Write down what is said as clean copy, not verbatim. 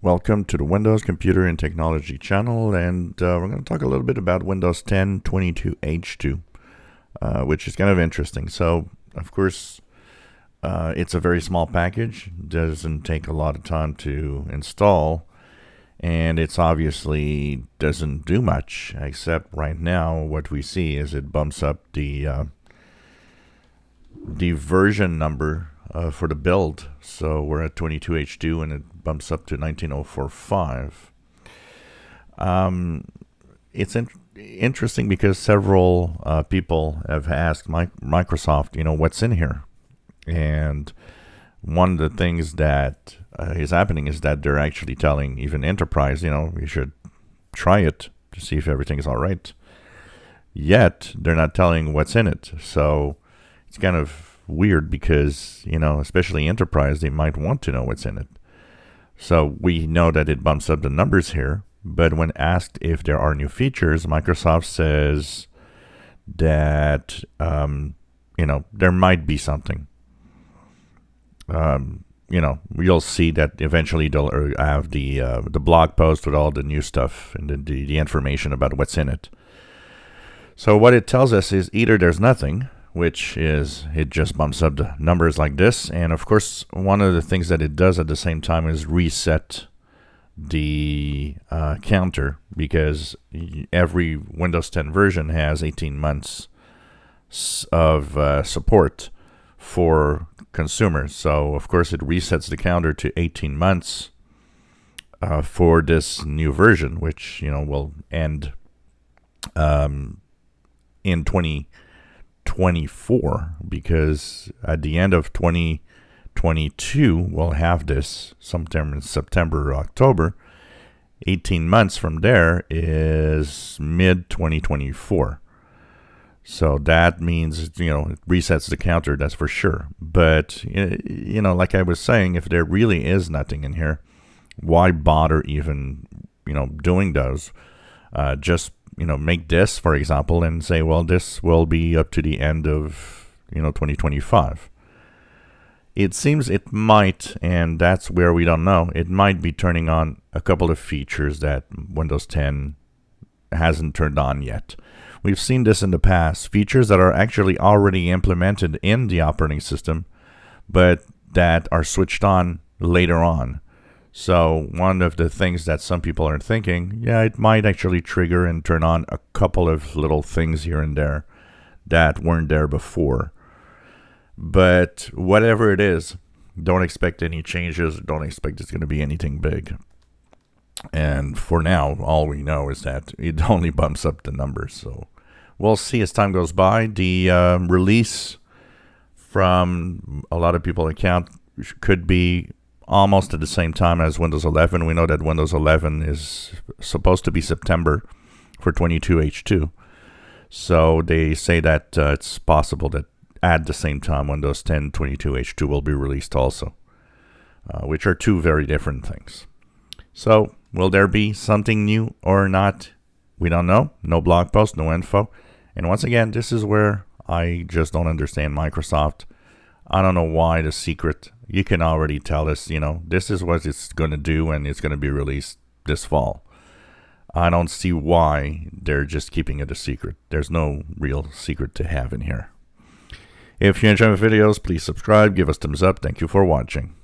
Welcome to the Windows Computer and Technology channel, and we're going to talk a little bit about Windows 10 22H2, which is kind of interesting. So, of course, it's a very small package, doesn't take a lot of time to install, and it's obviously doesn't do much, except right now what we see is it bumps up the version number for the build. So we're at 22H2 and it bumps up to 19045. It's interesting because several people have asked Microsoft, what's in here? And one of the things that is happening is that they're actually telling even Enterprise, you should try it to see if everything is all right. Yet they're not telling what's in it. So it's kind of weird because, especially Enterprise, they might want to know what's in it. So we know that it bumps up the numbers here, but when asked if there are new features, Microsoft says that, there might be something. You'll see that eventually they'll have the blog post with all the new stuff and the information about what's in it. So what it tells us is either there's nothing, which is it just bumps up the numbers like this. And of course, one of the things that it does at the same time is reset the counter, because every Windows 10 version has 18 months of support for consumers. So of course, it resets the counter to 18 months for this new version, which will end in 2024, because at the end of 2022 we'll have this sometime in September or October. 18 months from there is mid 2024. So that means it resets the counter, that's for sure. But like I was saying, if there really is nothing in here, why bother even doing those? Just make this, for example, and say, well, this will be up to the end of 2025. It seems it might, and that's where we don't know, it might be turning on a couple of features that Windows 10 hasn't turned on yet. We've seen this in the past, features that are actually already implemented in the operating system, but that are switched on later on. So one of the things that some people are thinking, it might actually trigger and turn on a couple of little things here and there that weren't there before. But whatever it is, don't expect any changes. Don't expect it's going to be anything big. And for now, all we know is that it only bumps up the numbers. So we'll see as time goes by. The release from a lot of people's account could be almost at the same time as Windows 11. We know that Windows 11 is supposed to be September for 22H2. So they say that it's possible that at the same time Windows 10 22H2 will be released also, which are two very different things. So will there be something new or not? We don't know. No blog post, no info. And once again, this is where I just don't understand Microsoft. I don't know why the secret. You can already tell us, this is what it's going to do and it's going to be released this fall. I don't see why they're just keeping it a secret. There's no real secret to have in here. If you enjoy my videos, please subscribe, give us thumbs up. Thank you for watching.